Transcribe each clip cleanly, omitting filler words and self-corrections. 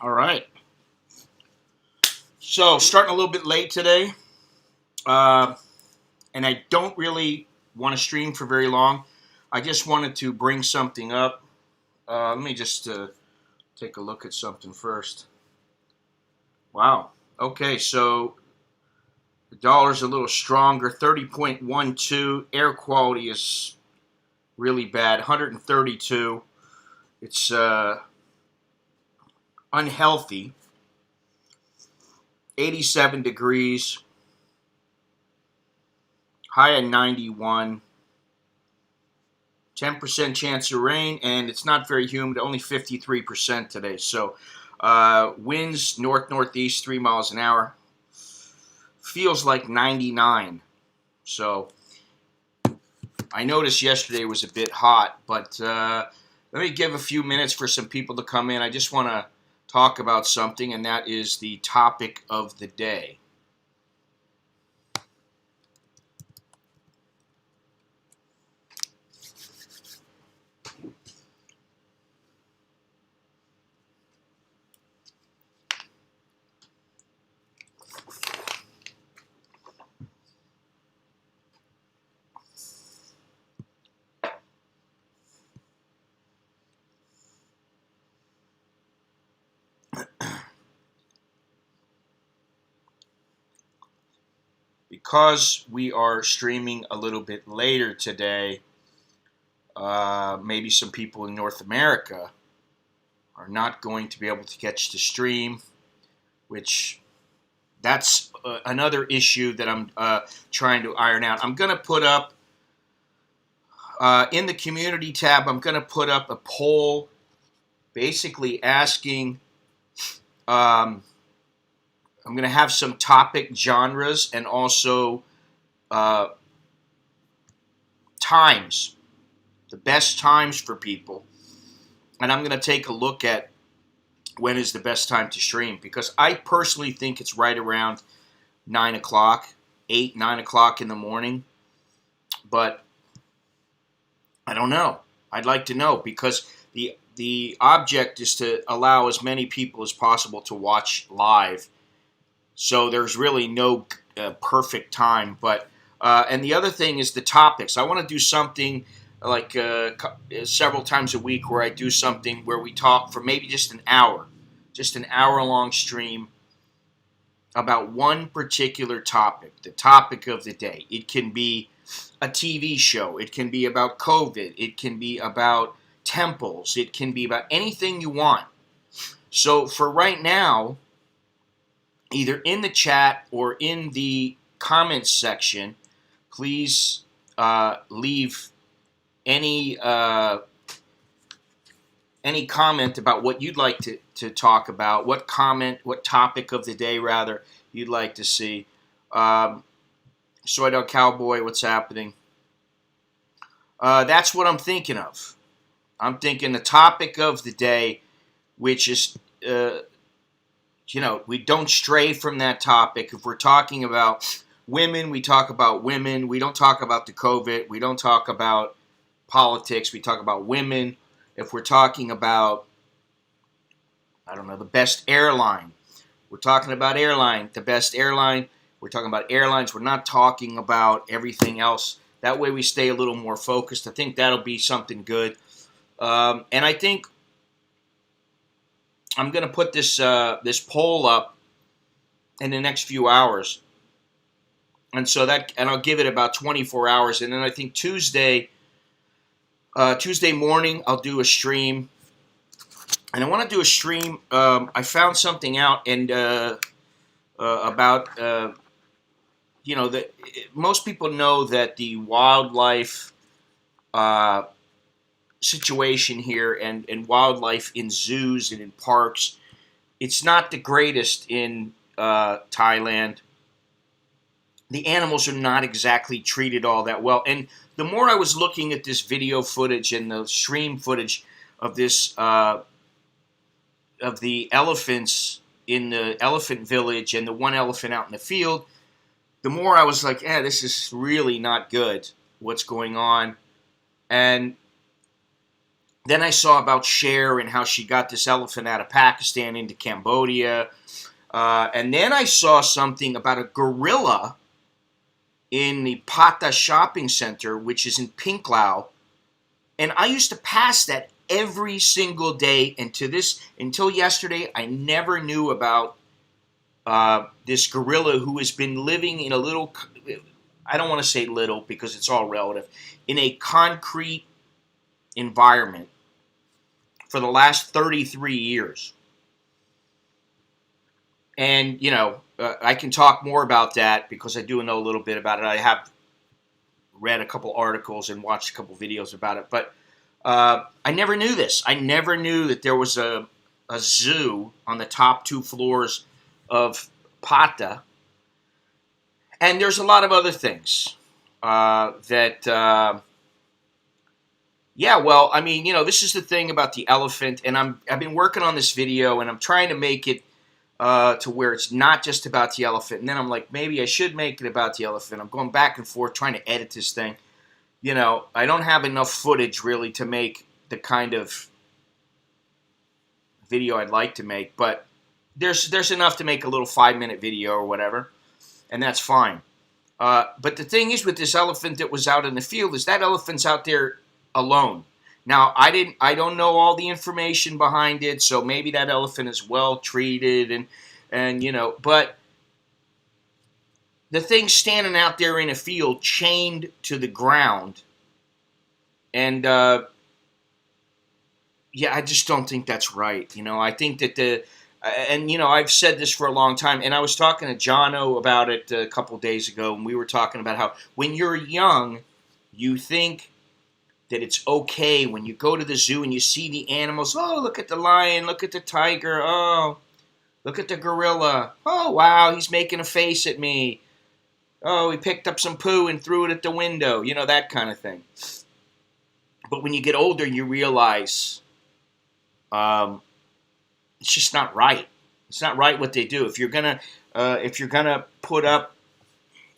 All right. So, starting a little bit late today, uh, and I don't really want to stream for very long. I just wanted to bring something up. Let me just take a look at something first. Wow. Okay, so the dollar's a little stronger, 30.12. Air quality is really bad, 132. It's unhealthy. 87 degrees, high at 91. 10% chance of rain, and it's not very humid, only 53% today. So, winds north-northeast, 3 miles an hour. Feels like 99. So, I noticed yesterday was a bit hot, but let me give a few minutes for some people to come in. I just want to talk about something, and that is the topic of the day. Because we are streaming a little bit later today, maybe some people in North America are not going to be able to catch the stream, which that's another issue that I'm trying to iron out. I'm going to put up, in the community tab, I'm going to put up a poll basically asking, I'm going to have some topic genres and also times, the best times for people. And I'm going to take a look at when is the best time to stream, because I personally think it's right around 9 o'clock, 8, 9 o'clock in the morning. But I don't know. I'd like to know, because the object is to allow as many people as possible to watch live. So there's really no perfect time. But and the other thing is the topics. I want to do something like several times a week where I do something where we talk for maybe just an hour long stream about one particular topic, the topic of the day. It can be a TV show. It can be about COVID. It can be about temples. It can be about anything you want. So for right now, either in the chat or in the comments section, please leave any comment about what you'd like to talk about, what topic of the day, rather, you'd like to see. Soy Dog Cowboy, what's happening? That's what I'm thinking of. I'm thinking the topic of the day, which is, we don't stray from that topic. If we're talking about women, we talk about women. We don't talk about the COVID. We don't talk about politics. We talk about women. If we're talking about, I don't know, the best airline, we're talking about airline, the best airline. We're talking about airlines. We're not talking about everything else. That way we stay a little more focused. I think that'll be something good. And I think I'm going to put this poll up in the next few hours. And I'll give it about 24 hours. And then I think Tuesday morning, I'll do a stream. And I want to do a stream. I found something out about, most people know that the wildlife situation here and wildlife in zoos and in parks, it's not the greatest in Thailand. The animals are not exactly treated all that well. And the more I was looking at this video footage and the stream footage of this, of the elephants in the elephant village and the one elephant out in the field, the more I was like, this is really not good, what's going on. And Then I saw about Cher and how she got this elephant out of Pakistan into Cambodia. And then I saw something about a gorilla in the Pata shopping center, which is in Pinklao. And I used to pass that every single day. And until yesterday, I never knew about this gorilla who has been living in a little, I don't want to say little because it's all relative, in a concrete environment for the last 33 years. And, I can talk more about that because I do know a little bit about it. I have read a couple articles and watched a couple videos about it. But I never knew this. I never knew that there was a zoo on the top 2 floors of Pata. And there's a lot of other things this is the thing about the elephant. And I've been working on this video, and I'm trying to make it to where it's not just about the elephant. And then I'm like, maybe I should make it about the elephant. I'm going back and forth trying to edit this thing. I don't have enough footage really to make the kind of video I'd like to make, but there's enough to make a little 5-minute video or whatever, and that's fine. But the thing is with this elephant that was out in the field is that elephant's out there alone. Now, I don't know all the information behind it, so maybe that elephant is well treated but the thing's standing out there in a field chained to the ground. And I just don't think that's right. I think that I've said this for a long time, and I was talking to Jono about it a couple days ago, and we were talking about how when you're young, you think that it's okay when you go to the zoo and you see the animals. Oh, look at the lion, look at the tiger, oh, look at the gorilla. Oh, wow, he's making a face at me. Oh, he picked up some poo and threw it at the window, that kind of thing. But when you get older, you realize it's just not right. It's not right what they do. If you're gonna put up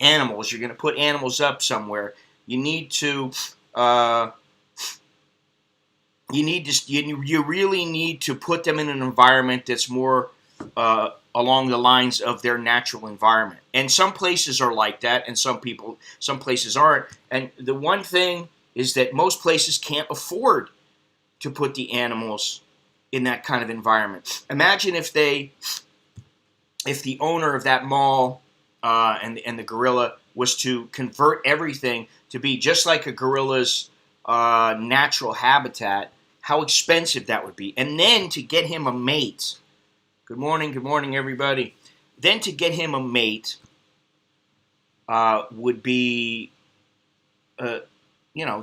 animals, you're gonna put animals up somewhere. You need to. You really need to put them in an environment that's more along the lines of their natural environment. And some places are like that, and some places aren't. And the one thing is that most places can't afford to put the animals in that kind of environment. Imagine if the owner of that mall and the gorilla was to convert everything to be just like a gorilla's natural habitat, how expensive that would be. And then to get him a mate. Good morning, everybody. Then to get him a mate would be,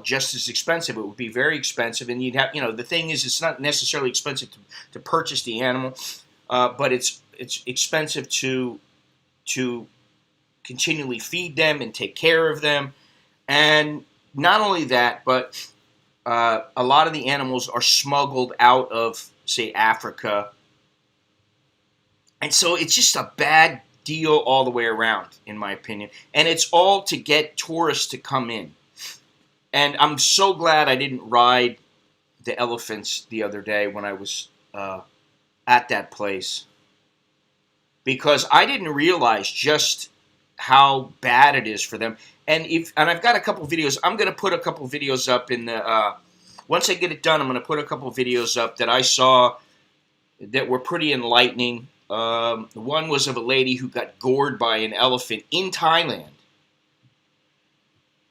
just as expensive. It would be very expensive, and you'd have, the thing is, it's not necessarily expensive to purchase the animal, but it's expensive to continually feed them and take care of them. And not only that, but a lot of the animals are smuggled out of, say, Africa. And so it's just a bad deal all the way around, in my opinion. And it's all to get tourists to come in. And I'm so glad I didn't ride the elephants the other day when I was at that place. Because I didn't realize just how bad it is for them. And I've got a couple videos. I'm going to put a couple videos up in the once I get it done. I'm going to put a couple videos up that I saw that were pretty enlightening. One was of a lady who got gored by an elephant in Thailand,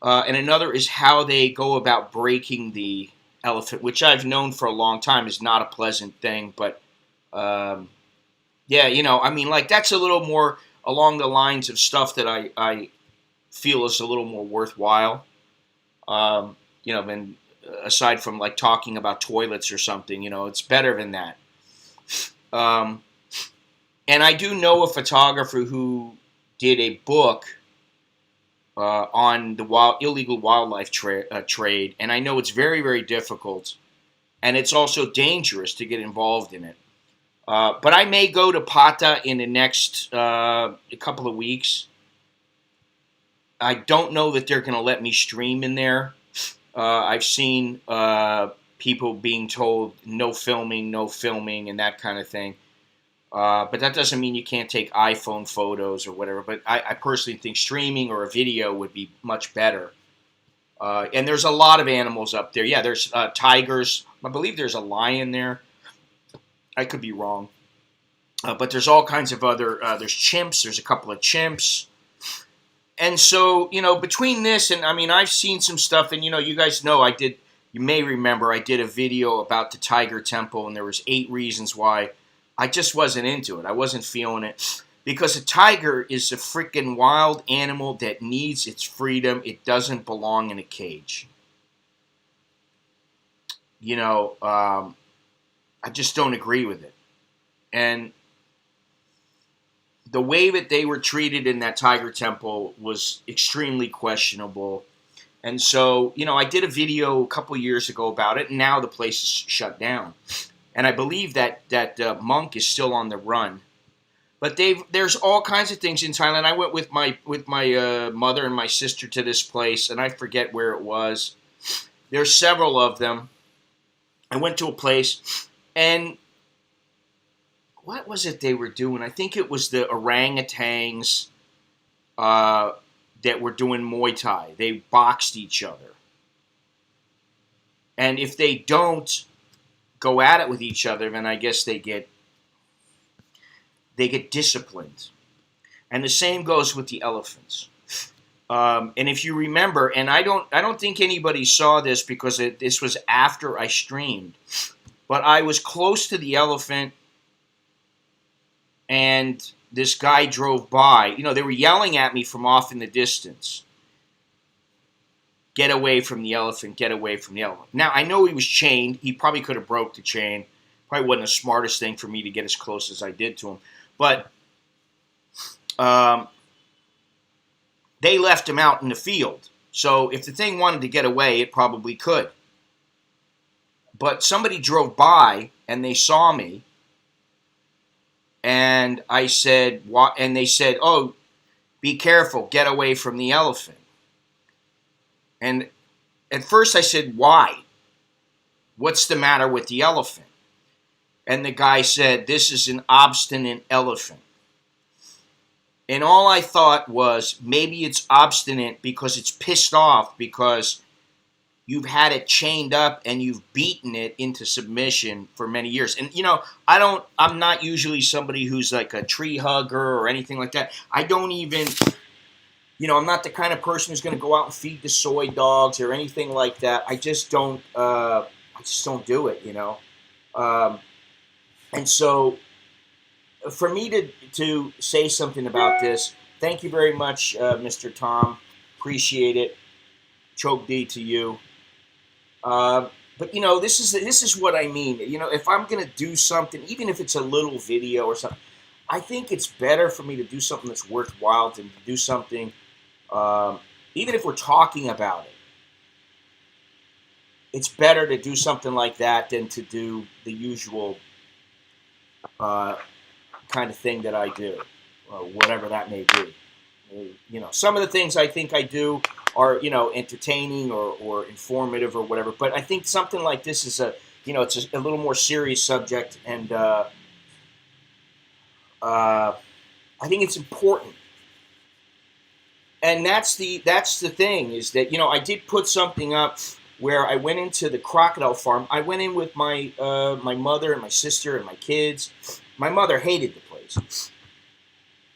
and another is how they go about breaking the elephant, which I've known for a long time is not a pleasant thing. But that's a little more along the lines of stuff that I feel is a little more worthwhile, than aside from like talking about toilets or something. It's better than that. And I do know a photographer who did a book on the illegal wildlife trade, and I know it's very, very difficult, and it's also dangerous to get involved in it. But I may go to Pata in the next couple of weeks. I don't know that they're going to let me stream in there. I've seen people being told no filming, and that kind of thing. But that doesn't mean you can't take iPhone photos or whatever. But I personally think streaming or a video would be much better. And there's a lot of animals up there. Yeah, there's tigers. I believe there's a lion there. I could be wrong. But there's all kinds of other, there's chimps. There's a couple of chimps. And so, between this and, I've seen some stuff. And, you guys know you may remember I did a video about the Tiger Temple. And there was 8 reasons why I just wasn't into it. I wasn't feeling it. Because a tiger is a freaking wild animal that needs its freedom. It doesn't belong in a cage. I just don't agree with it. And the way that they were treated in that Tiger Temple was extremely questionable. And so, I did a video a couple years ago about it, and now the place is shut down. And I believe that monk is still on the run. But there's all kinds of things in Thailand. I went with my mother and my sister to this place, and I forget where it was. There's several of them. I went to a place, and what was it they were doing? I think it was the orangutans that were doing Muay Thai. They boxed each other. And if they don't go at it with each other, then I guess they get disciplined. And the same goes with the elephants. And if you remember, and I don't think anybody saw this because this was after I streamed, but I was close to the elephant, and this guy drove by. They were yelling at me from off in the distance. Get away from the elephant, get away from the elephant. Now, I know he was chained. He probably could have broke the chain. Probably wasn't the smartest thing for me to get as close as I did to him. But they left him out in the field. So if the thing wanted to get away, it probably could. But somebody drove by, and they saw me. And I said, "What?" And they said, "Oh, be careful, get away from the elephant." And at first I said, "Why? What's the matter with the elephant?" And the guy said, "This is an obstinate elephant." And all I thought was, maybe it's obstinate because it's pissed off because you've had it chained up and you've beaten it into submission for many years. And, I'm not usually somebody who's like a tree hugger or anything like that. I don't even, I'm not the kind of person who's going to go out and feed the soy dogs or anything like that. I just don't do it, And so, for me to say something about this, thank you very much, Mr. Tom. Appreciate it. Choke D to you. But this is what I mean. If I'm gonna do something, even if it's a little video or something, I think it's better for me to do something that's worthwhile than to do something, even if we're talking about it. It's better to do something like that than to do the usual kind of thing that I do, whatever that may be. Some of the things I think I do are, entertaining or informative or whatever. But I think something like this is it's a little more serious subject, and I think it's important. And that's the thing is that I did put something up where I went into the crocodile farm. I went in with my my mother and my sister and my kids. My mother hated the place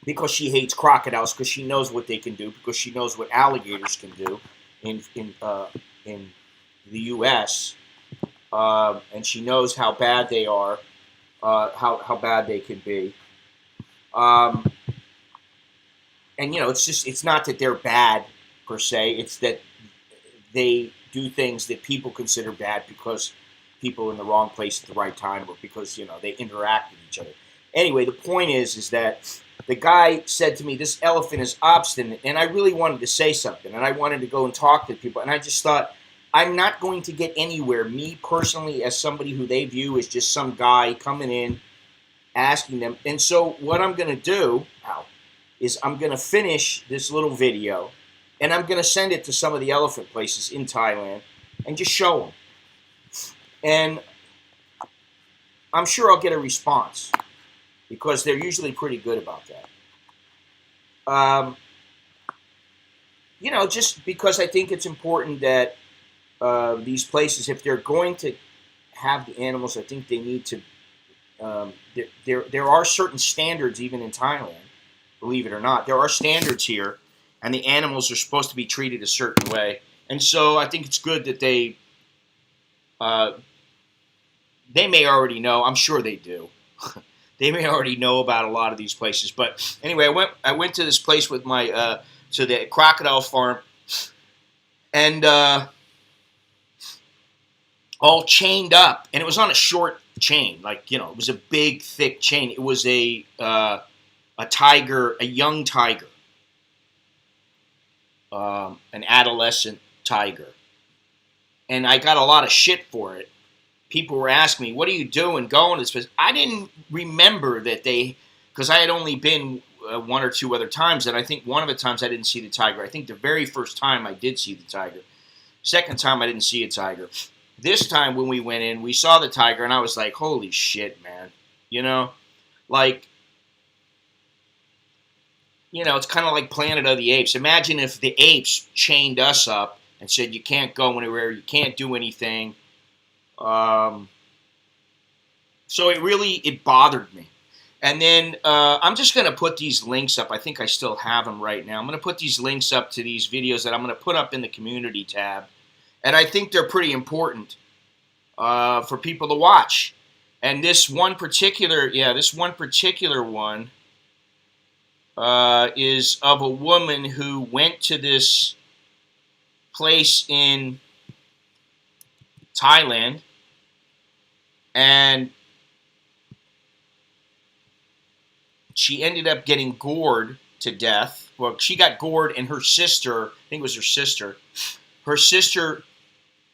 because she hates crocodiles, because she knows what they can do, because she knows what alligators can do in the U.S. And she knows how bad they are, how bad they can be. And it's not that they're bad per se. It's that they do things that people consider bad because people in the wrong place at the right time, or because they interact with each other. Anyway, the point is that the guy said to me, "This elephant is obstinate," and I really wanted to say something, and I wanted to go and talk to people, and I just thought, I'm not going to get anywhere, me personally, as somebody who they view as just some guy coming in, asking them. And so what I'm going to do is I'm going to finish this little video, and I'm going to send it to some of the elephant places in Thailand and just show them. And I'm sure I'll get a response because they're usually pretty good about that. Just because I think it's important that these places, if they're going to have the animals, I think they need to. There are certain standards even in Thailand, believe it or not. There are standards here, and the animals are supposed to be treated a certain way. And so I think it's good that they may already know. I'm sure they do. They may already know about a lot of these places. But anyway, I went to this place with my to the crocodile farm, and all chained up, and it was on a short chain, it was a big, thick chain. It was a tiger, a young tiger, an adolescent tiger, and I got a lot of shit for it. People were asking me, "What are you doing going to this place?" I didn't remember that because I had only been one or two other times, and I think one of the times I didn't see the tiger. I think the very first time I did see the tiger. Second time I didn't see a tiger. This time when we went in, we saw the tiger, and I was like, holy shit, man. It's kind of like Planet of the Apes. Imagine if the apes chained us up and said, you can't go anywhere, you can't do anything. So it bothered me. And then I'm just going to put these links up. I think I still have them right now. I'm going to put these links up to these videos that I'm going to put up in the community tab. And I think they're pretty important for people to watch. And this one particular one is of a woman who went to this place in Thailand, and she ended up getting gored to death. Well, she got gored, and her sister, I think it was her sister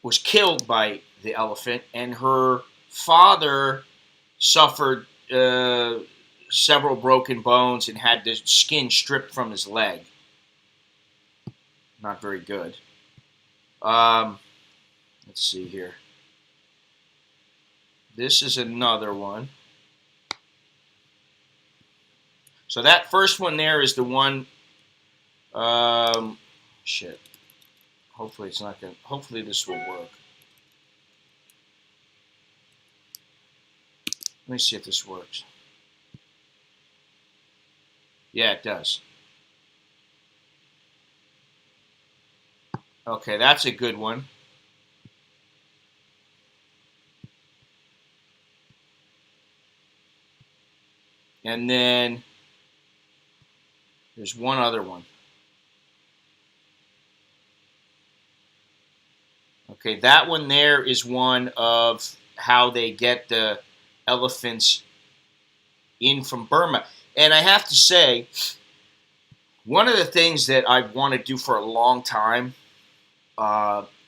was killed by the elephant, and her father suffered several broken bones and had the skin stripped from his leg. Not very good. Let's see here. This is another one. So that first one there is the one. Shit. Hopefully it's not going to... Hopefully this will work. Let me see if this works. Yeah, it does. Okay, that's a good one. And then there's one other one. Okay, that one there is one of how they get the elephants in from Burma. And I have to say, one of the things that I've wanted to do for a long time,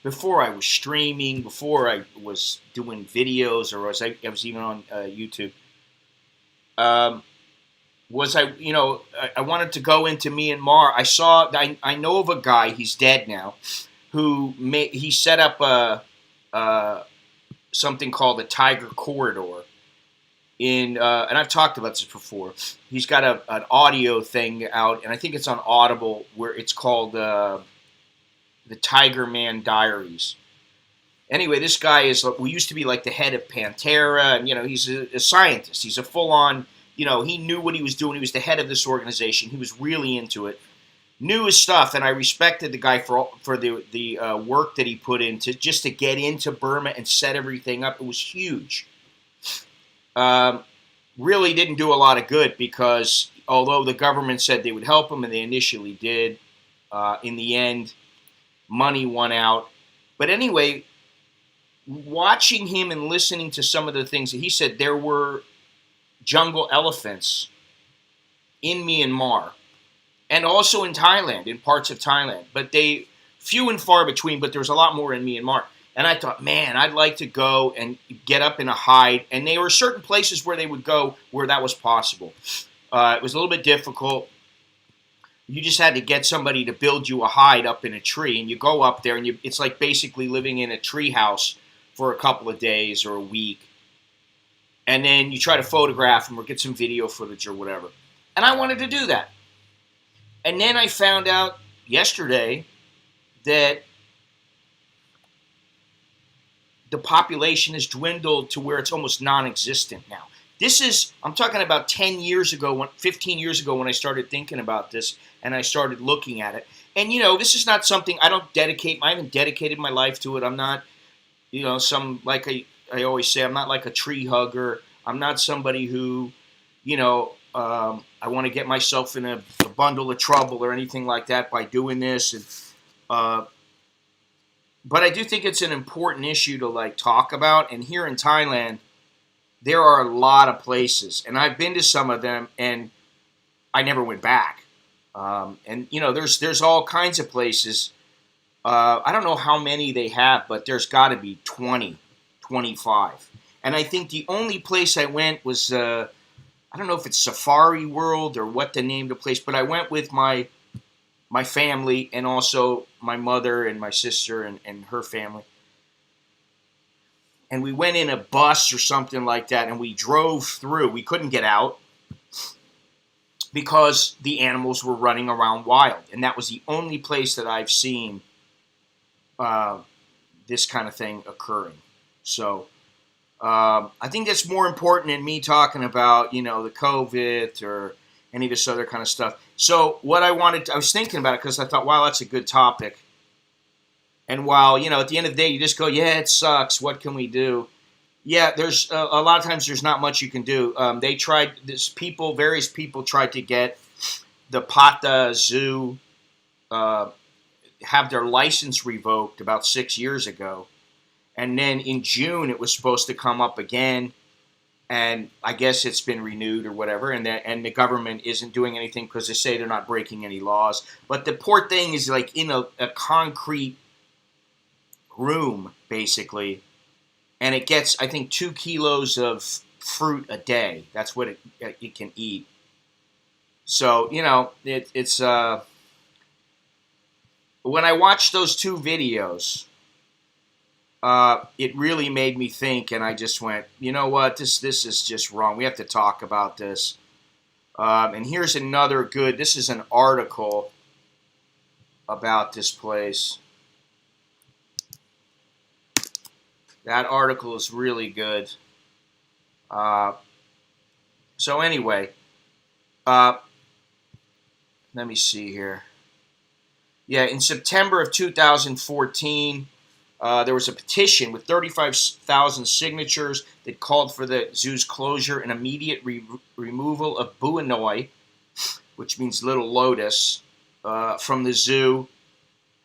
before I was streaming, before I was doing videos, or I was even on YouTube, was I wanted to go into Myanmar. I know of a guy, he's dead now, he set up something called the Tiger Corridor. And I've talked about this before. He's got an audio thing out, and I think it's on Audible, where it's called the Tiger Man Diaries. Anyway, this guy we used to be like the head of Pantera, and he's a scientist. He's a full-on, he knew what he was doing. He was the head of this organization. He was really into it. Knew his stuff, and I respected the guy for the work that he put into just to get into Burma and set everything up. It was huge. Really didn't do a lot of good, because although the government said they would help him, and they initially did, in the end, money won out. But anyway, watching him and listening to some of the things that he said, there were jungle elephants in Myanmar, and also in Thailand, in parts of Thailand. But they, few and far between, but there was a lot more in Myanmar. And I thought, man, I'd like to go and get up in a hide. And there were certain places where they would go where that was possible. It was a little bit difficult. You just had to get somebody to build you a hide up in a tree. And you go up there, and it's like basically living in a tree house for a couple of days or a week, and then you try to photograph them or get some video footage or whatever. And I wanted to do that. And then I found out yesterday that the population has dwindled to where it's almost non-existent now. I'm talking about 10 years ago, 15 years ago when I started thinking about this and I started looking at it. And, this is not something I haven't dedicated my life to it. I'm not, like I always say, I'm not like a tree hugger. I'm not somebody who, I want to get myself in a bundle of trouble or anything like that by doing this. And, but I do think it's an important issue to talk about. And here in Thailand, there are a lot of places, and I've been to some of them, and I never went back. And there's all kinds of places. I don't know how many they have, but there's got to be 20, 25. And I think the only place I went was I don't know if it's Safari World or what the name of the place, but I went with my family and also my mother and my sister and her family. And we went in a bus or something like that, and we drove through. We couldn't get out because the animals were running around wild. And that was the only place that I've seen this kind of thing occurring. So I think that's more important than me talking about, the COVID or any of this other kind of stuff. So what I was thinking about it because I thought, wow, that's a good topic. And while, at the end of the day, you just go, yeah, it sucks. What can we do? Yeah, there's a lot of times there's not much you can do. Various people tried to get the Pata Zoo, have their license revoked about 6 years ago. And then in June, it was supposed to come up again. And I guess it's been renewed or whatever. And the government isn't doing anything because they say they're not breaking any laws. But the poor thing is in a concrete room, basically, and it gets, I think, 2 kilos of fruit a day. That's what it can eat. So, it's when I watched those 2 videos, it really made me think, and I just went, you know what, this is just wrong. We have to talk about this. And here's another this is an article about this place. That article is really good. So anyway, let me see here. Yeah, in September of 2014, there was a petition with 35,000 signatures that called for the zoo's closure and immediate removal of Buanoi, which means little lotus, from the zoo.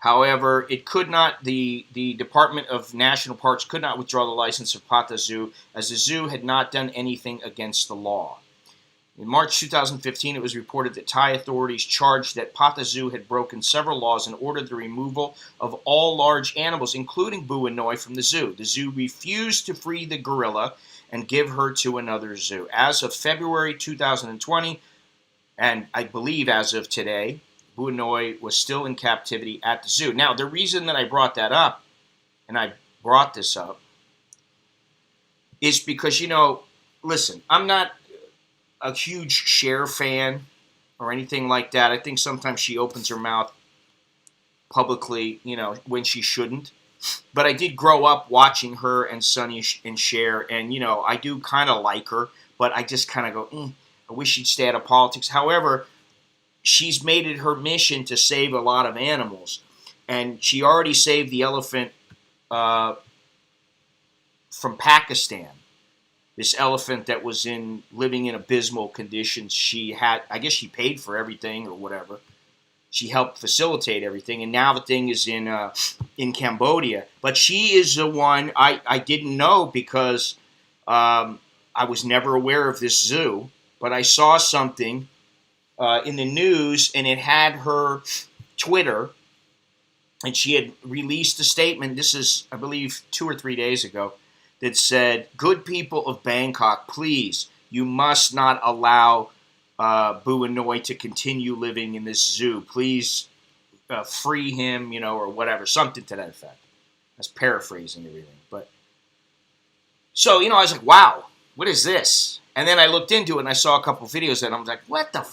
However, it could not. The Department of National Parks could not withdraw the license of Pata Zoo as the zoo had not done anything against the law. In March 2015, it was reported that Thai authorities charged that Pata Zoo had broken several laws and ordered the removal of all large animals, including Buanoi, from the zoo. The zoo refused to free the gorilla and give her to another zoo. As of February 2020, and I believe as of today, Buanoi was still in captivity at the zoo. Now, the reason that I brought that up, and I brought this up, is because, listen, I'm not a huge Cher fan or anything like that. I think sometimes she opens her mouth publicly, when she shouldn't. But I did grow up watching her and Sonny and Cher, and, I do kind of like her, but I just kind of go, I wish she'd stay out of politics. However, she's made it her mission to save a lot of animals. And she already saved the elephant from Pakistan. This elephant that was living in abysmal conditions. I guess she paid for everything or whatever. She helped facilitate everything. And now the thing is in Cambodia. But she is the one I didn't know because I was never aware of this zoo. But I saw something in the news, and it had her Twitter, and she had released a statement. This is, I believe, 2 or 3 days ago, that said, "Good people of Bangkok, please, you must not allow Buanoi to continue living in this zoo. Please free him, or whatever, something to that effect." I was paraphrasing everything, but So, I was like, wow, what is this? And then I looked into it and I saw a couple videos and I was like, what the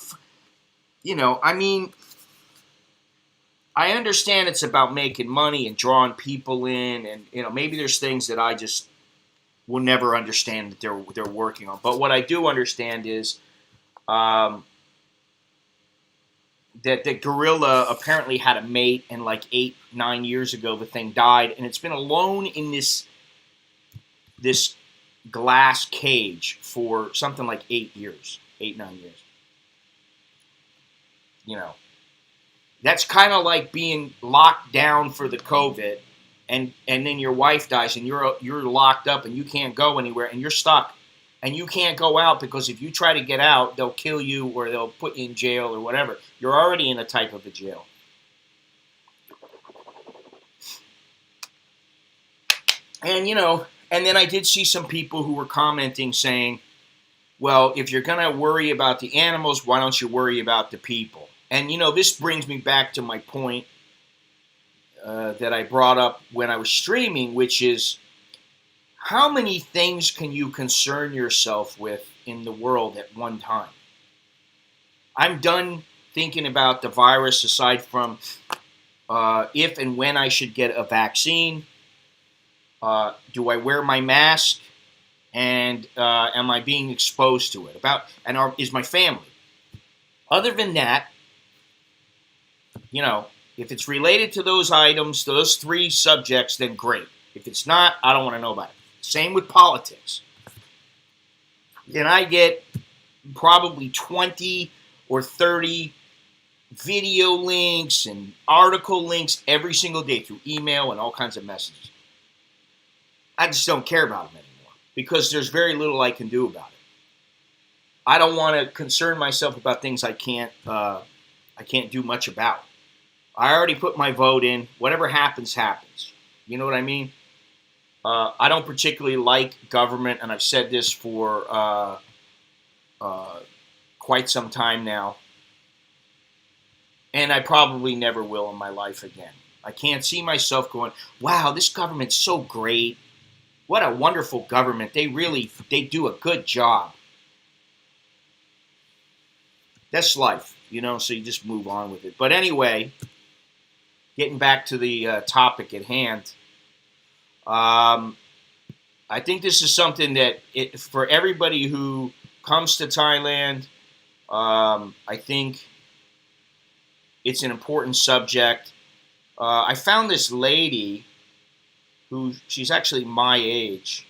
I mean, I understand it's about making money and drawing people in, and maybe there's things that I just will never understand that they're working on. But what I do understand is that the gorilla apparently had a mate, and like 8-9 years ago the thing died, and it's been alone in this glass cage for something like 8 years, 8-9 years. That's kind of like being locked down for the COVID, and then your wife dies, and you're locked up, and you can't go anywhere, and you're stuck, and you can't go out because if you try to get out, they'll kill you or they'll put you in jail or whatever. You're already in a type of a jail. And and then I did see some people who were commenting saying, well, if you're going to worry about the animals, why don't you worry about the people? And, this brings me back to my point that I brought up when I was streaming, which is how many things can you concern yourself with in the world at one time? I'm done thinking about the virus aside from if and when I should get a vaccine. Do I wear my mask? And am I being exposed to it? Is my family? Other than that, if it's related to those items, those 3 subjects, then great. If it's not, I don't want to know about it. Same with politics. Then I get probably 20 or 30 video links and article links every single day through email and all kinds of messages. I just don't care about them anymore because there's very little I can do about it. I don't want to concern myself about things I can't do much about. I already put my vote in. Whatever happens, happens. You know what I mean? I don't particularly like government, and I've said this for quite some time now. And I probably never will in my life again. I can't see myself going, wow, this government's so great. What a wonderful government. They do a good job. That's life, so you just move on with it. But anyway, getting back to the topic at hand, I think this is something that for everybody who comes to Thailand, I think it's an important subject. I found this lady she's actually my age,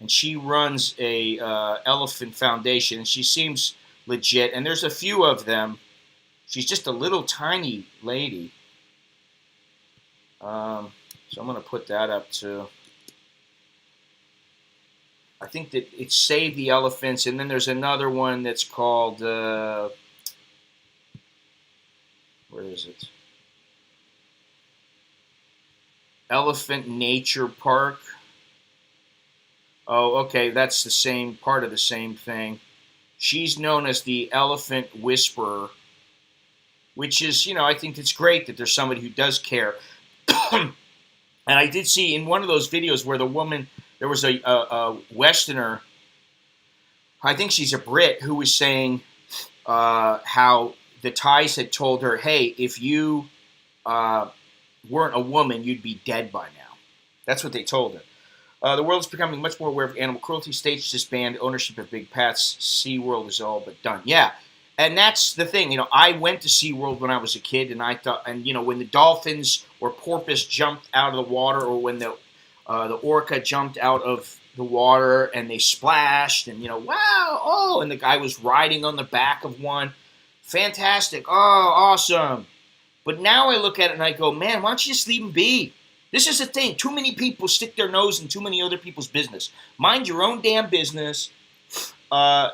and she runs a elephant foundation, and she seems legit, and there's a few of them. She's just a little tiny lady. So I'm going to put that up too. I think that it's Save the Elephants, and then there's another one that's called, where is it? Elephant Nature Park. Oh, okay, that's the same part of the same thing. She's known as the Elephant Whisperer, which is, I think it's great that there's somebody who does care. And I did see in one of those videos where the woman, there was a Westerner, I think she's a Brit, who was saying how the Thais had told her, hey, if you weren't a woman, you'd be dead by now. That's what they told her. The world is becoming much more aware of animal cruelty. States disband ownership of big pets. SeaWorld is all but done. Yeah, and that's the thing. I went to SeaWorld when I was a kid, and I thought, and when the dolphins or porpoise jumped out of the water, or when the orca jumped out of the water and they splashed, and wow, oh, and the guy was riding on the back of one. Fantastic. Oh, awesome. But now I look at it and I go, man, why don't you just leave them be? This is the thing. Too many people stick their nose in too many other people's business. Mind your own damn business. So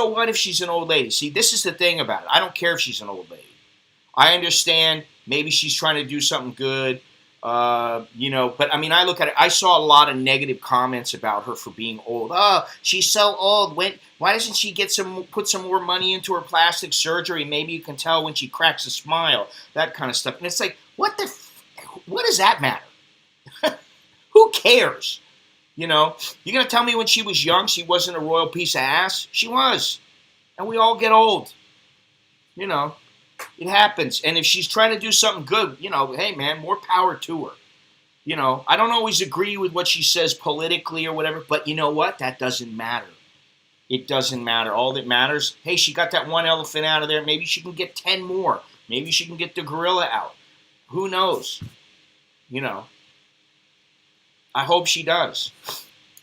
what if she's an old lady? See, this is the thing about it. I don't care if she's an old lady. I understand maybe she's trying to do something good, but I mean, I look at it. I saw a lot of negative comments about her for being old. Oh, she's so old. Why doesn't she put some more money into her plastic surgery? Maybe you can tell when she cracks a smile, that kind of stuff. And it's like, what does that matter? Who cares? You know, you're going to tell me when she was young she wasn't a royal piece of ass? She was. And we all get old. You know, it happens. And if she's trying to do something good, you know, hey, man, more power to her. You know, I don't always agree with what she says politically or whatever, but you know what? That doesn't matter. It doesn't matter. All that matters, hey, she got that one elephant out of there. Maybe she can get 10 more. Maybe she can get the gorilla out. Who knows? You know, I hope she does.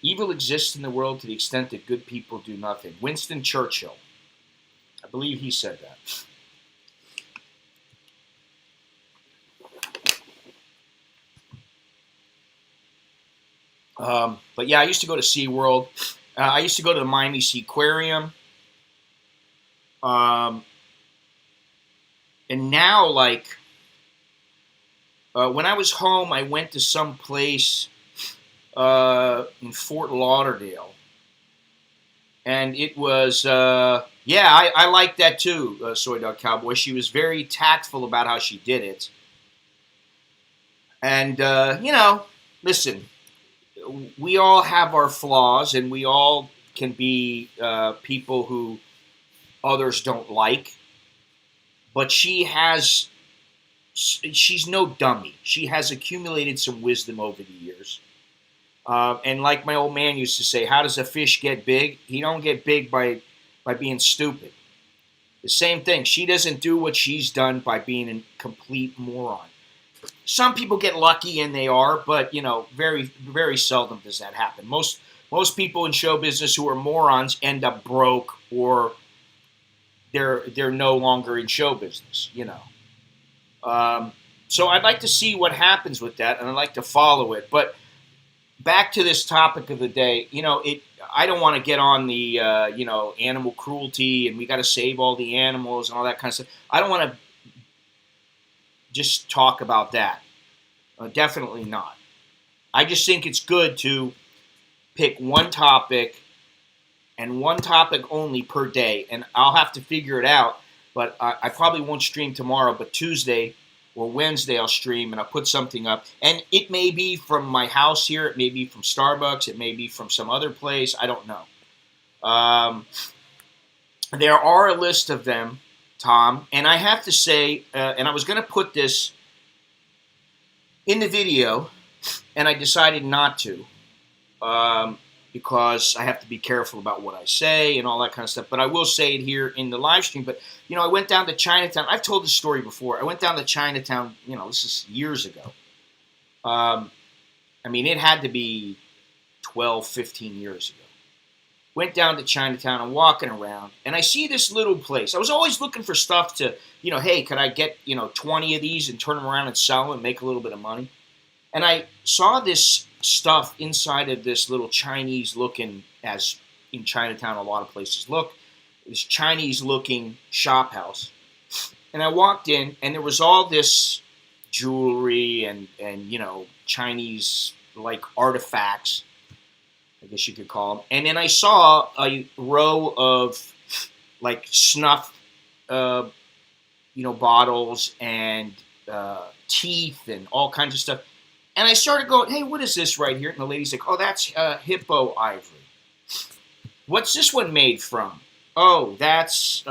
Evil exists in the world to the extent that good people do nothing. Winston Churchill. I believe he said that. But yeah, I used to go to SeaWorld. I used to go to the Miami Sea Aquarium. And now, like, when I was home, I went to some place in Fort Lauderdale. And it was, yeah, I liked that too, Soy Dog Cowboy. She was very tactful about how she did it. And, you know, listen, we all have our flaws, and we all can be people who others don't like. But she's no dummy. She has accumulated some wisdom over the years. And like my old man used to say, how does a fish get big? He don't get big by being stupid. The same thing. She doesn't do what she's done by being a complete moron. Some people get lucky, and they are, but you know, very, very seldom does that happen. Most people in show business who are morons end up broke, or they're no longer in show business. You know, so I'd like to see what happens with that, and I'd like to follow it. But back to this topic of the day, you know, I don't want to get on the you know, animal cruelty, and we got to save all the animals and all that kind of stuff. I don't want to just talk about that. Definitely not. I just think it's good to pick one topic, and one topic only per day. And I'll have to figure it out, but I probably won't stream tomorrow, but Tuesday or Wednesday I'll stream, and I'll put something up. And it may be from my house here. It may be from Starbucks. It may be from some other place. I don't know. There are a list of them, Tom, and I have to say, and I was going to put this in the video, and I decided not to, because I have to be careful about what I say and all that kind of stuff. But I will say it here in the live stream. But, you know, I went down to Chinatown. I've told this story before. I went down to Chinatown, you know, this is years ago. I mean, it had to be 12, 15 years ago. Went down to Chinatown. I'm walking around, and I see this little place. I was always looking for stuff to, you know, hey, could I get, you know, 20 of these and turn them around and sell them and make a little bit of money? And I saw this stuff inside of this little Chinese-looking, as in Chinatown a lot of places look, this Chinese-looking shop house. And I walked in, and there was all this jewelry and you know, Chinese-like artifacts, I guess you could call them. And then I saw a row of, like, snuff, you know, bottles and teeth and all kinds of stuff. And I started going, hey, what is this right here? And the lady's like, oh, that's hippo ivory. What's this one made from? Oh, that's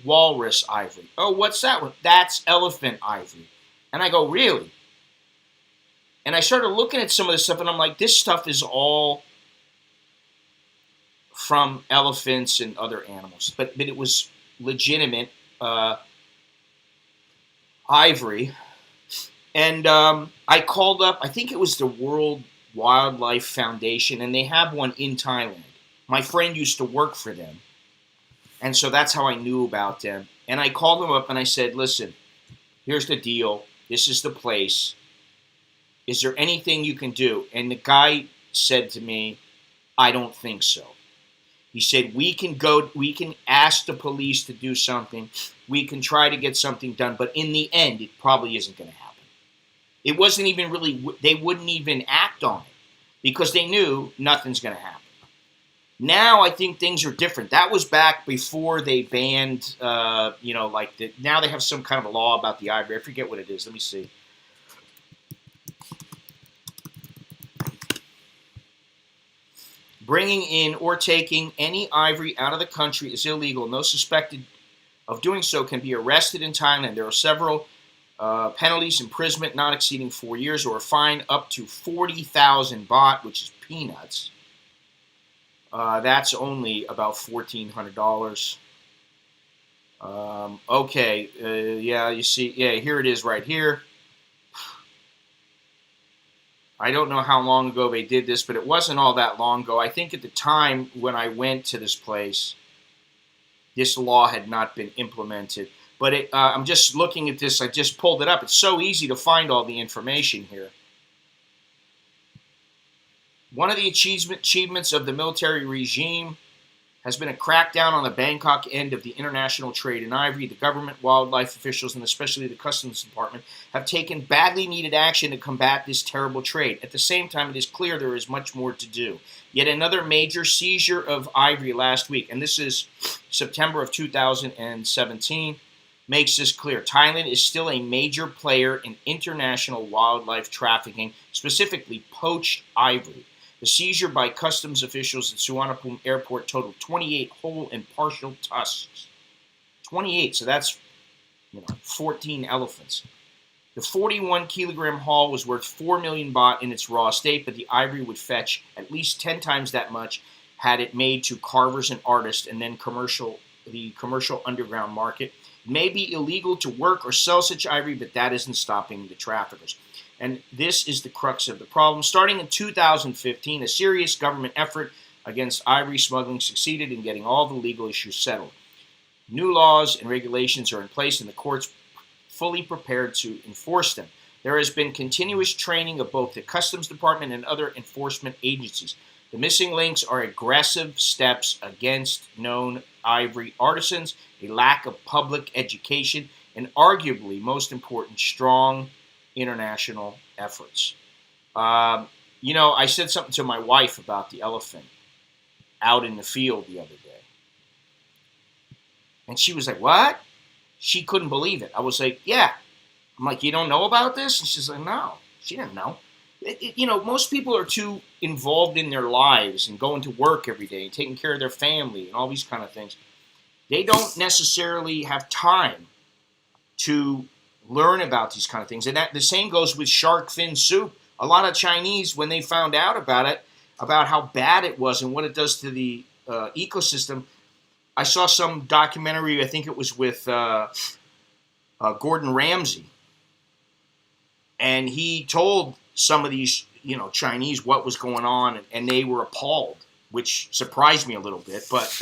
walrus ivory. Oh, what's that one? That's elephant ivory. And I go, really? And I started looking at some of this stuff, and I'm like, this stuff is all from elephants and other animals. But it was legitimate ivory. And I called up, I think it was the World Wildlife Foundation, and they have one in Thailand. My friend used to work for them, and so that's how I knew about them. And I called them up, and I said, listen, here's the deal. This is the place. Is there anything you can do? And the guy said to me, I don't think so. He said, we can ask the police to do something. We can try to get something done, but in the end, it probably isn't going to happen. It wasn't even really, they wouldn't even act on it because they knew nothing's going to happen. Now I think things are different. That was back before they banned, you know, like, now they have some kind of a law about the ivory. I forget what it is. Let me see. Bringing in or taking any ivory out of the country is illegal. No suspected of doing so can be arrested in Thailand. There are several penalties: imprisonment not exceeding 4 years, or a fine up to 40,000 baht, which is peanuts. That's only about $1,400. Okay, yeah, you see, yeah, here it is right here. I don't know how long ago they did this, but it wasn't all that long ago. I think at the time when I went to this place, this law had not been implemented. But I'm just looking at this. I just pulled it up. It's so easy to find all the information here. One of the achievements of the military regime has been a crackdown on the Bangkok end of the international trade in ivory. The government, wildlife officials, and especially the Customs Department have taken badly needed action to combat this terrible trade. At the same time, it is clear there is much more to do. Yet another major seizure of ivory last week, and this is September of 2017, makes this clear. Thailand is still a major player in international wildlife trafficking, specifically poached ivory. The seizure by customs officials at Suvarnabhumi Airport totaled 28 whole and partial tusks. 28, so that's 14 elephants. The 41-kilogram haul was worth 4 million baht in its raw state, but the ivory would fetch at least 10 times that much had it made to carvers and artists and then the commercial underground market. It may be illegal to work or sell such ivory, but that isn't stopping the traffickers. And this is the crux of the problem. Starting in 2015, a serious government effort against ivory smuggling succeeded in getting all the legal issues settled. New laws and regulations are in place, and the courts fully prepared to enforce them. There has been continuous training of both the Customs Department and other enforcement agencies. The missing links are aggressive steps against known ivory artisans, a lack of public education, and arguably, most important, strong international efforts. I said something to my wife about the elephant out in the field the other day. And she was like, what? She couldn't believe it. I was like, yeah. I'm like, you don't know about this? And she's like, no. She didn't know. Most people are too involved in their lives and going to work every day and taking care of their family and all these kind of things. They don't necessarily have time to learn about these kind of things. And that the same goes with shark fin soup. A lot of Chinese, when they found out about it, about how bad it was and what it does to the ecosystem, I saw some documentary, I think it was with Gordon Ramsay, and he told some of these, Chinese what was going on, and they were appalled, which surprised me a little bit. But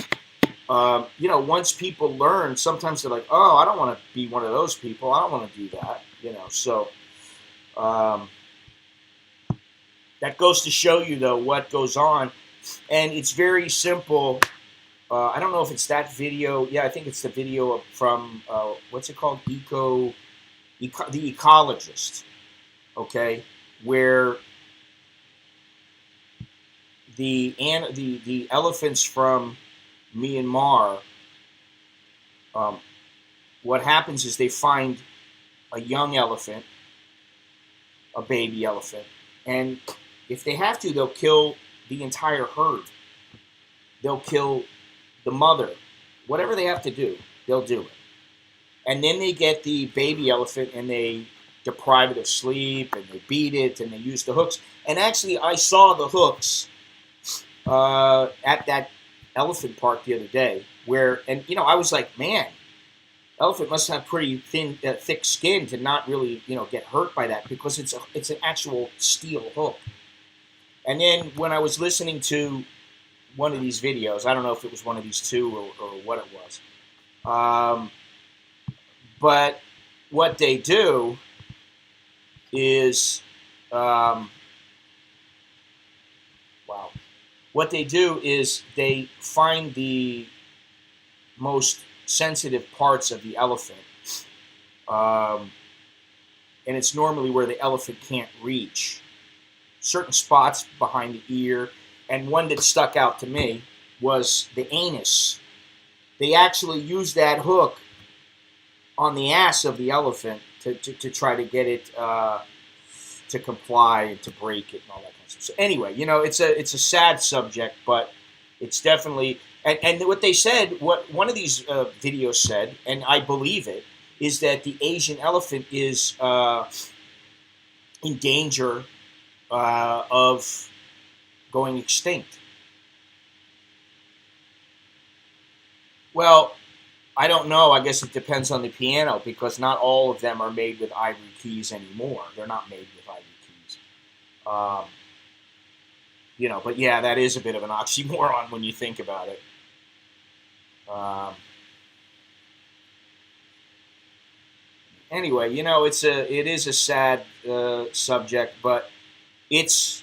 once people learn, sometimes they're like, oh, I don't want to be one of those people. I don't want to do that, So that goes to show you, though, what goes on. And it's very simple. I don't know if it's that video. Yeah, I think it's the video from, what's it called? The Ecologist, okay? Where the elephants from Myanmar, what happens is they find a young elephant, a baby elephant, and if they have to, they'll kill the entire herd. They'll kill the mother. Whatever they have to do, they'll do it. And then they get the baby elephant and they deprive it of sleep and they beat it and they use the hooks. And actually, I saw the hooks at that elephant park the other day I was like, man, elephant must have pretty thin, thick skin to not really, get hurt by that, because it's an actual steel hook. And then when I was listening to one of these videos, I don't know if it was one of these two or what it was, but what they do is, what they do is they find the most sensitive parts of the elephant, and it's normally where the elephant can't reach. Certain spots behind the ear, and one that stuck out to me was the anus. They actually use that hook on the ass of the elephant to try to get it to comply and to break it and all that kind of stuff. So anyway, it's a sad subject, but it's definitely and what they said, what one of these videos said, and I believe it, is that the Asian elephant is in danger of going extinct. Well, I don't know. I guess it depends on the piano because not all of them are made with ivory keys anymore. They're not made with ivory keys. Um, but yeah, that is a bit of an oxymoron when you think about it. Um, anyway, it is a sad subject, but it's,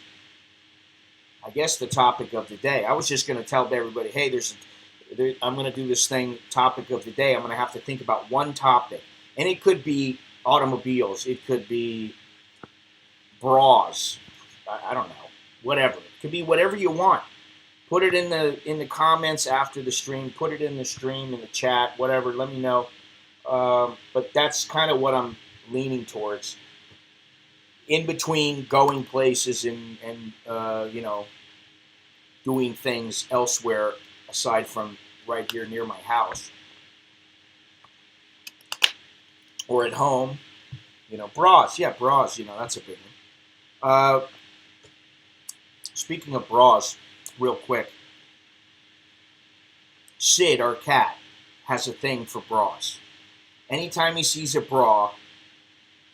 I guess, the topic of the day. I was just going to tell everybody, hey, I'm going to do this thing, topic of the day. I'm going to have to think about one topic, and it could be automobiles. It could be bras. I don't know, whatever. It could be whatever you want. Put it in the comments after the stream. Put it in the stream, in the chat, whatever. Let me know. But that's kind of what I'm leaning towards. In between going places and doing things elsewhere aside from right here near my house or at home, bras. Yeah, bras. That's a big one. Speaking of bras, real quick, Sid, our cat, has a thing for bras. Anytime he sees a bra,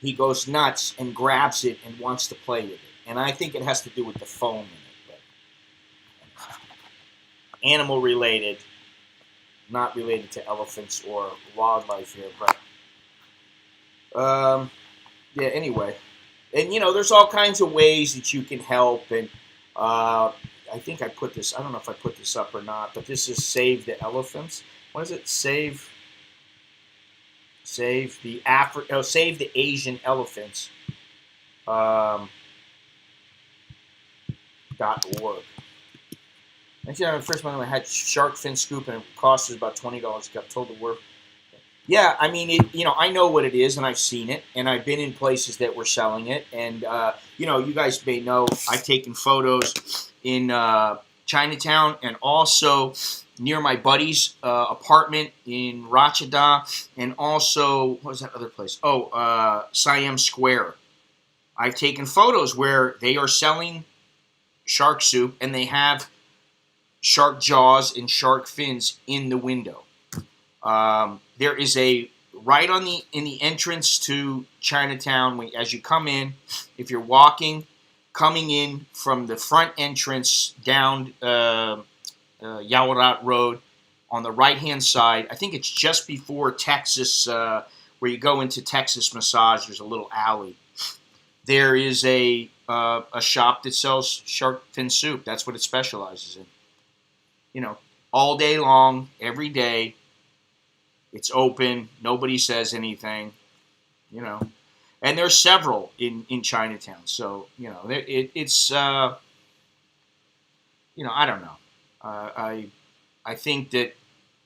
he goes nuts and grabs it and wants to play with it. And I think it has to do with the foam in it. But animal related, not related to elephants or wildlife here. But yeah, anyway. And, there's all kinds of ways that you can help. And I think I don't know if I put this up or not, but this is Save the Elephants. What is it? Save the Asian Elephants. .org. Actually, the first one I had shark fin scoop, and it cost us about $20. Got told the word. Yeah, I mean, I know what it is, and I've seen it, and I've been in places that were selling it, and you guys may know I've taken photos in Chinatown and also near my buddy's apartment in Ratchada, and also, what was that other place? Siam Square. I've taken photos where they are selling shark soup, and they have shark jaws and shark fins in the window. There is right in the entrance to Chinatown, as you come in, if you're coming in from the front entrance down Yaorat Road on the right-hand side, I think it's just before Texas, where you go into Texas Massage, there's a little alley. There is a shop that sells shark fin soup. That's what it specializes in. All day long, every day. It's open. Nobody says anything. And there's several in Chinatown. So it's I don't know. I think that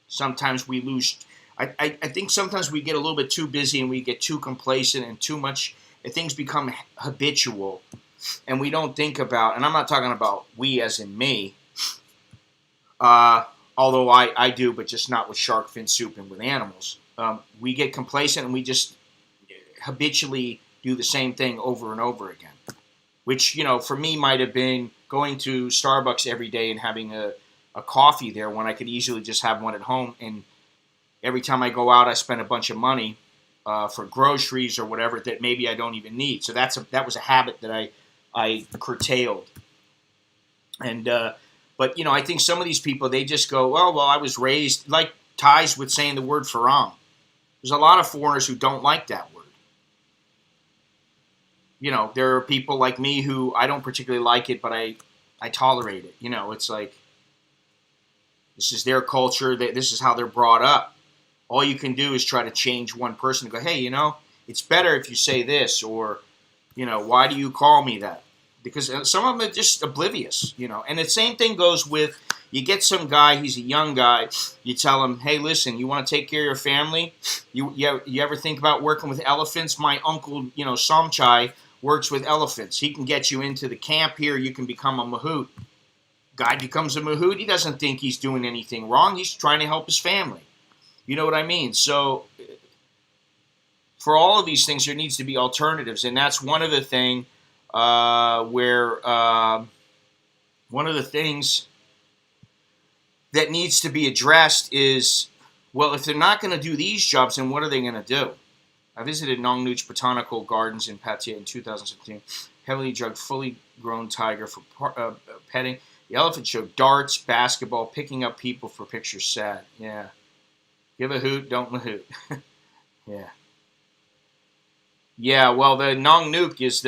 sometimes we lose. I think sometimes we get a little bit too busy and we get too complacent and too much. And things become habitual, and we don't think about. And I'm not talking about we as in me. Although I do, but just not with shark fin soup and with animals. We get complacent and we just habitually do the same thing over and over again. Which, for me might have been going to Starbucks every day and having a coffee there when I could easily just have one at home. And every time I go out, I spend a bunch of money for groceries or whatever that maybe I don't even need. So that was a habit that I curtailed. And but, I think some of these people, they just go, well, I was raised, like ties with saying the word farang. There's a lot of foreigners who don't like that word. There are people like me who I don't particularly like it, but I tolerate it. It's like, this is their culture. This is how they're brought up. All you can do is try to change one person and go, hey, it's better if you say this, or, why do you call me that? Because some of them are just oblivious, And the same thing goes with, you get some guy, he's a young guy, you tell him, hey, listen, you want to take care of your family? You ever think about working with elephants? My uncle, Somchai, works with elephants. He can get you into the camp here. You can become a mahout. Guy becomes a mahout. He doesn't think he's doing anything wrong. He's trying to help his family. You know what I mean? So for all of these things, there needs to be alternatives, and that's one of the things one of the things that needs to be addressed is, well, if they're not going to do these jobs, then what are they going to do? I visited Nong Nooch Botanical Gardens in Pattaya in 2016. Heavily drugged, fully grown tiger for petting. The elephant showed darts, basketball, picking up people for pictures. Sad. Yeah. Give a hoot, don't mahoot. Yeah. Yeah, well, the Nong Nooch is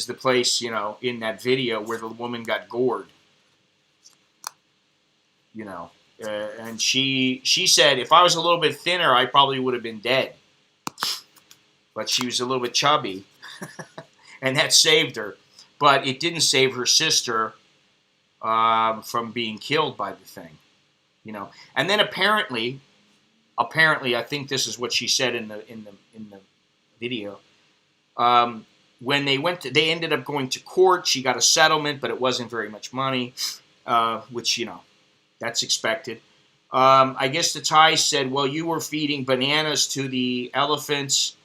the place, you know, in that video where the woman got gored. You know, and she said, if I was a little bit thinner, I probably would have been dead. But she was a little bit chubby, and that saved her. But it didn't save her sister from being killed by the thing, you know. And then apparently, I think this is what she said in the video. When they ended up going to court. She got a settlement, but it wasn't very much money, which, you know, that's expected. I guess the Thai said, well, you were feeding bananas to the elephants,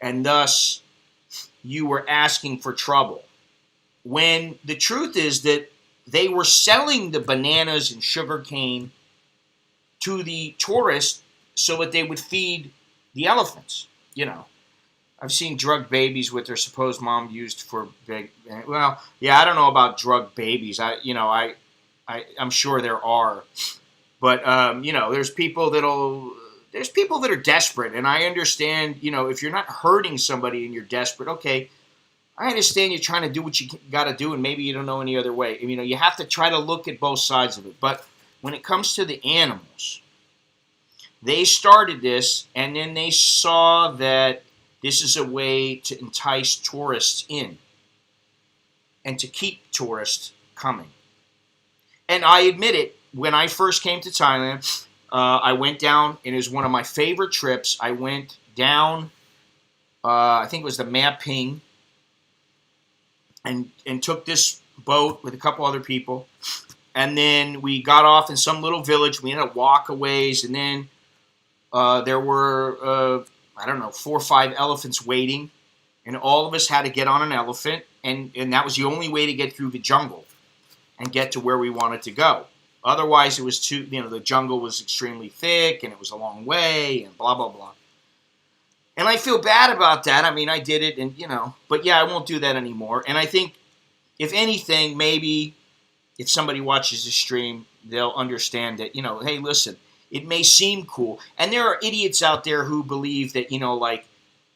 and thus you were asking for trouble. When the truth is that they were selling the bananas and sugarcane to the tourists so that they would feed the elephants. You know, I've seen drugged babies with their supposed mom used for big. Well, yeah, I don't know about drugged babies. I'm sure there are, but you know, there's people that are desperate, and I understand. You know, if you're not hurting somebody and you're desperate, okay, I understand you're trying to do what you got to do, and maybe you don't know any other way. You know, you have to try to look at both sides of it. But when it comes to the animals, they started this, and then they saw that this is a way to entice tourists in and to keep tourists coming. And I admit it, when I first came to Thailand, I went down, and it was one of my favorite trips. I went down, I think it was the Ma Ping, and took this boat with a couple other people. And then we got off in some little village. We ended up walkaways, and then there were, I don't know, 4 or 5 elephants waiting. And all of us had to get on an elephant, and that was the only way to get through the jungle and get to where we wanted to go. Otherwise, it was too, you know, the jungle was extremely thick, and it was a long way, and blah, blah, blah. And I feel bad about that. I mean, I did it, and, you know, but yeah, I won't do that anymore. And I think, if anything, maybe if somebody watches the stream, they'll understand that, you know, hey, listen, it may seem cool. And there are idiots out there who believe that, you know, like,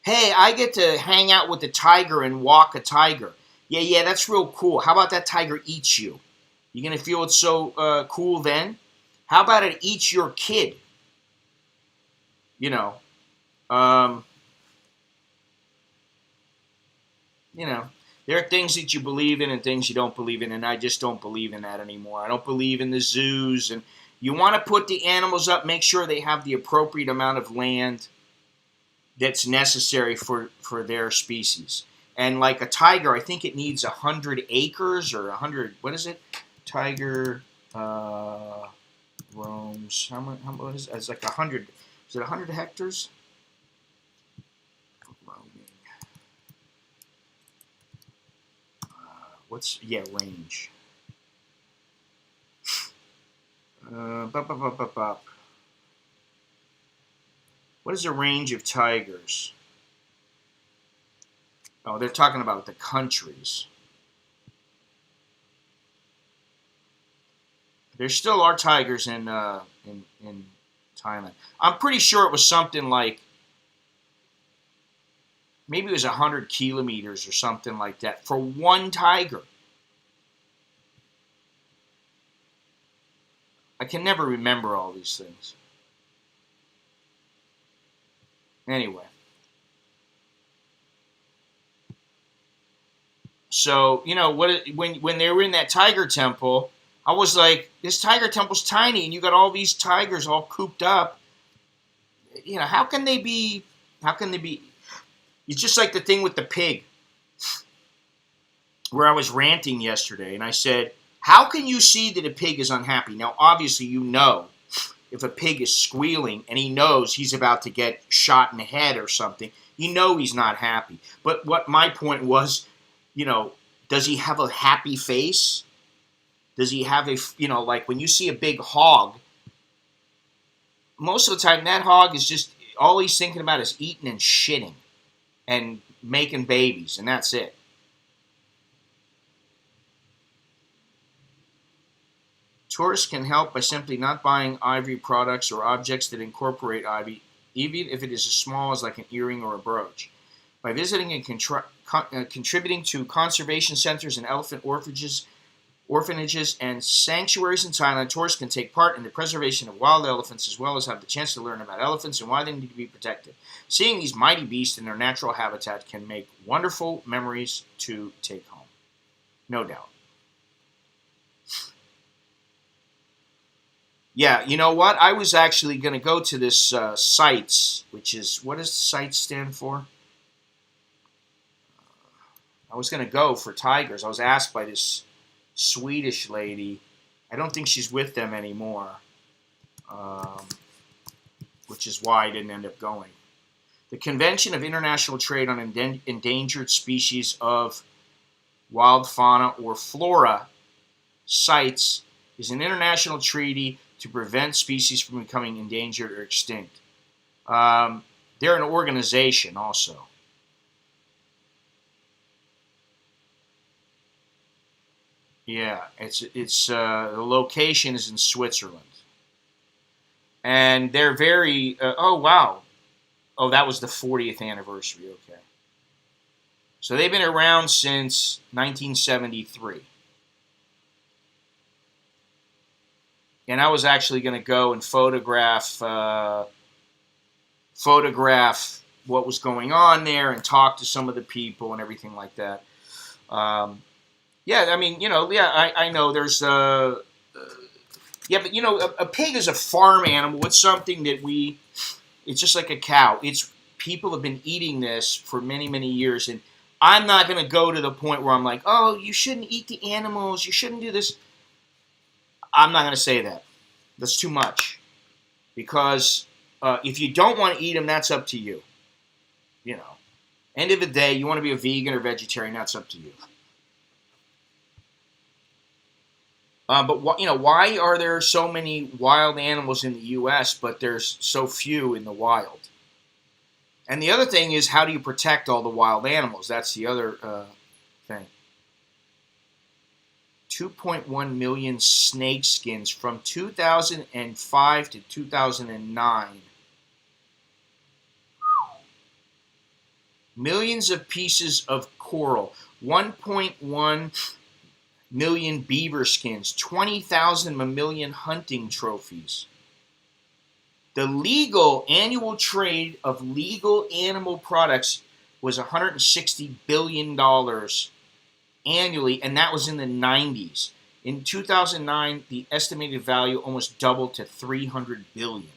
hey, I get to hang out with a tiger and walk a tiger. Yeah, that's real cool. How about that tiger eats you? You going to feel it's so cool then? How about it eats your kid? You know, there are things that you believe in and things you don't believe in, and I just don't believe in that anymore. I don't believe in the zoos, and you want to put the animals up, make sure they have the appropriate amount of land that's necessary for their species. And like a tiger, I think it needs 100 acres or 100, what is it? Tiger roams, how much is it? It's like 100, is it 100 hectares? Range. What is the range of tigers? Oh, they're talking about the countries. There still are tigers in Thailand. I'm pretty sure it was something like, maybe it was 100 kilometers or something like that for one tiger. I can never remember all these things. Anyway. So, you know, when they were in that tiger temple, I was like, this tiger temple's tiny, and you got all these tigers all cooped up. You know, how can they be, it's just like the thing with the pig. where I was ranting yesterday, and I said, how can you see that a pig is unhappy? Now, obviously, you know if a pig is squealing and he knows he's about to get shot in the head or something, you know he's not happy. But what my point was, does he have a happy face? Does he have like when you see a big hog, most of the time that hog is just, all he's thinking about is eating and shitting and making babies, and that's it. Tourists can help by simply not buying ivory products or objects that incorporate ivy, even if it is as small as like an earring or a brooch. By visiting and contributing to conservation centers and elephant orphanages and sanctuaries in Thailand, tourists can take part in the preservation of wild elephants as well as have the chance to learn about elephants and why they need to be protected. Seeing these mighty beasts in their natural habitat can make wonderful memories to take home. No doubt. Yeah, you know what? I was actually going to go to this CITES, which is, what does CITES stand for? I was going to go for tigers. I was asked by this Swedish lady. I don't think she's with them anymore, which is why I didn't end up going. The Convention of International Trade on Endangered Species of Wild Fauna or Flora, CITES, is an international treaty to prevent species from becoming endangered or extinct. They're an organization also. Yeah, it's the location is in Switzerland, and they're very. Oh wow, oh that was the 40th anniversary. Okay, so they've been around since 1973. And I was actually going to go and photograph what was going on there and talk to some of the people and everything like that. Yeah, I mean, I know there's yeah, but a pig is a farm animal. It's something that it's just like a cow. People have been eating this for many, many years, and I'm not going to go to the point where I'm like, oh, you shouldn't eat the animals. You shouldn't do this. I'm not going to say that. That's too much. Because if you don't want to eat them, that's up to you. End of the day, you want to be a vegan or vegetarian, that's up to you. But why are there so many wild animals in the U.S., but there's so few in the wild? And the other thing is, how do you protect all the wild animals? That's the other thing. 2.1 million snake skins from 2005 to 2009. Millions of pieces of coral. 1.1 million beaver skins. 20,000 mammalian hunting trophies. The legal annual trade of legal animal products was $160 billion annually, and that was in the 90s. In 2009, the estimated value almost doubled to $300 billion.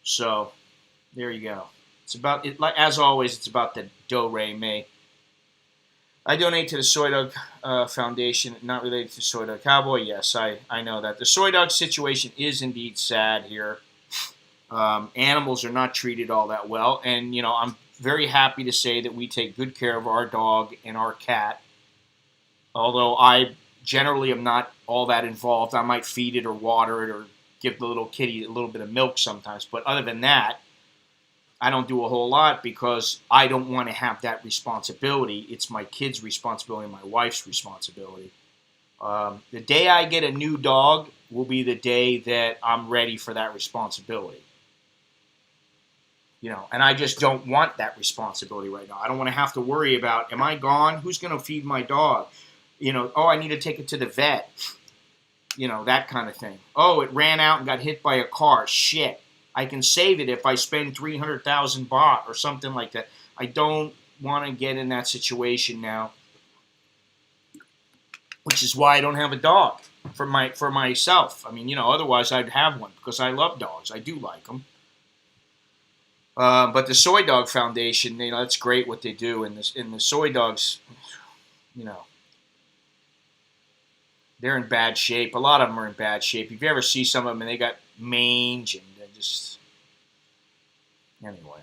So, there you go. It's about it. Like as always, it's about the do-re-mi. I donate to the Soy Dog Foundation, not related to Soy Dog Cowboy. Yes, I know that. The soy dog situation is indeed sad here. Animals are not treated all that well, and I'm very happy to say that we take good care of our dog and our cat. Although I generally am not all that involved. I might feed it or water it or give the little kitty a little bit of milk sometimes. But other than that, I don't do a whole lot because I don't want to have that responsibility. It's my kid's responsibility, my wife's responsibility. The day I get a new dog will be the day that I'm ready for that responsibility. And I just don't want that responsibility right now. I don't want to have to worry about, am I gone? Who's going to feed my dog? Oh, I need to take it to the vet. That kind of thing. Oh, it ran out and got hit by a car. Shit. I can save it if I spend 300,000 baht or something like that. I don't want to get in that situation now, which is why I don't have a dog for myself. I mean, otherwise I'd have one because I love dogs. I do like them. But the Soy Dog Foundation, that's great what they do, and the soy dogs, you know, they're in bad shape. A lot of them are in bad shape. If you ever see some of them and they got mange and they're just, anyway.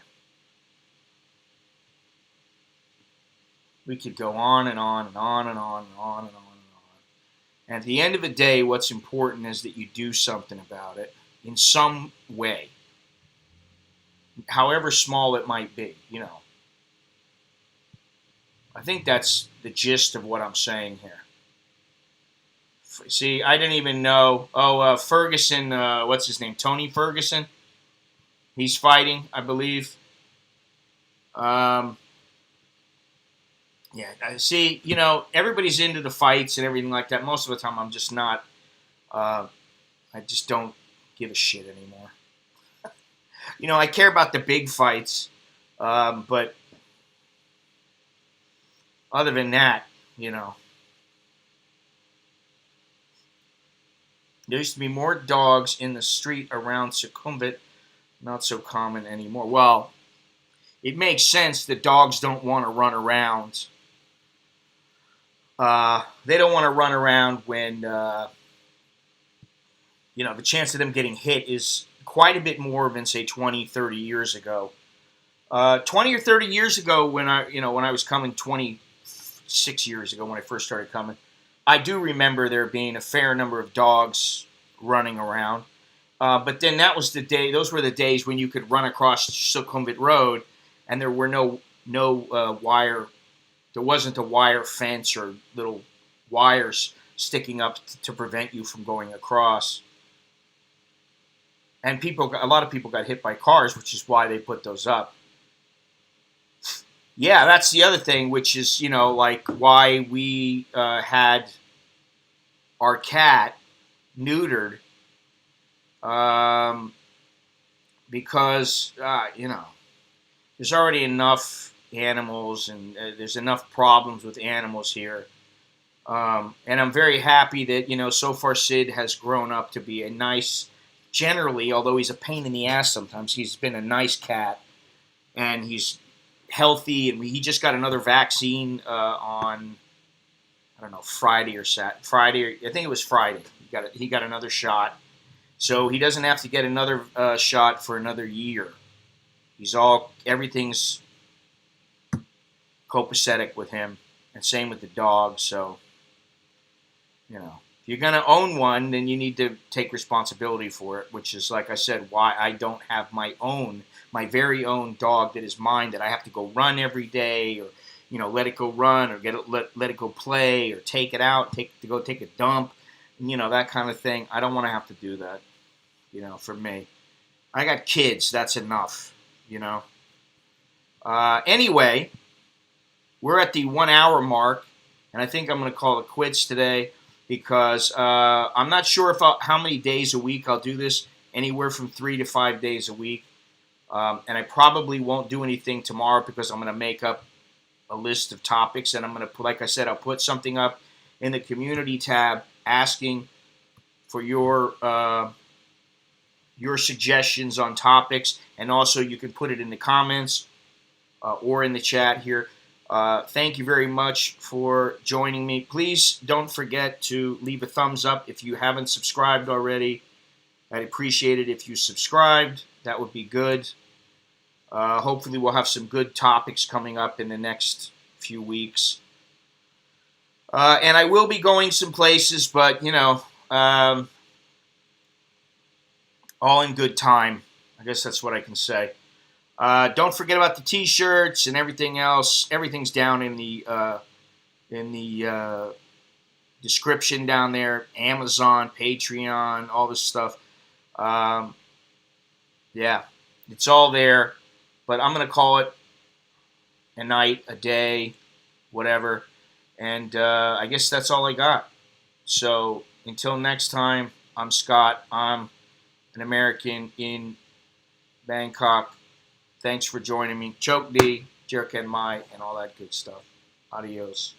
We could go on and on and on and on and on and on and on. And at the end of the day, what's important is that you do something about it in some way, however small it might be, you know. I think that's the gist of what I'm saying here. See, I didn't even know. Oh, Ferguson, what's his name? Tony Ferguson. He's fighting, I believe. Yeah, see, you know, everybody's into the fights and everything like that. Most of the time, I'm just not. I just don't give a shit anymore. You know, I care about the big fights, but other than that, you know, there used to be more dogs in the street around Sukhumvit. Not so common anymore. Well, it makes sense that dogs don't want to run around. They don't want to run around when, you know, the chance of them getting hit is quite a bit more than, say, 20, 30 years ago. 20 or 30 years ago when I was coming, 26 years ago when I first started coming, I do remember there being a fair number of dogs running around. But then that was the day; those were the days when you could run across Sukhumvit Road, and there were no wire. There wasn't a wire fence or little wires sticking up to prevent you from going across. And a lot of people got hit by cars, which is why they put those up. Yeah, that's the other thing, which is, you know, like why we had our cat neutered, because, you know, there's already enough animals and there's enough problems with animals here. And I'm very happy that, you know, so far Sid has grown up to be a nice, generally, although he's a pain in the ass sometimes, he's been a nice cat. And he's healthy, and he just got another vaccine on, I don't know, Friday or Friday. I think it was Friday. He got another shot, so he doesn't have to get another shot for another year. Everything's copacetic with him, and same with the dog. So, you know, if you're gonna own one, then you need to take responsibility for it. Which is, like I said, why I don't have my very own dog that is mine, that I have to go run every day, or, you know, let it go run, or let it go play, or take it out, go take a dump, and, you know, that kind of thing. I don't want to have to do that, you know, for me. I got kids, that's enough, you know. Anyway, we're at the 1 hour mark, and I think I'm going to call it quits today, because I'm not sure how many days a week I'll do this, anywhere from 3 to 5 days a week. And I probably won't do anything tomorrow because I'm going to make up a list of topics, and I'm going to, like I said, I'll put something up in the community tab asking for your suggestions on topics, and also you can put it in the comments or in the chat here. Thank you very much for joining me. Please don't forget to leave a thumbs up if you haven't subscribed already. I'd appreciate it if you subscribed. That would be good. Hopefully we'll have some good topics coming up in the next few weeks. And I will be going some places, but, you know, all in good time. I guess that's what I can say. Don't forget about the T-shirts and everything else. Everything's down in the description down there. Amazon, Patreon, all this stuff. Yeah, it's all there. But I'm going to call it a night, a day, whatever. And I guess that's all I got. So until next time, I'm Scott. I'm an American in Bangkok. Thanks for joining me. Chok D, Jerk and Mai, and all that good stuff. Adios.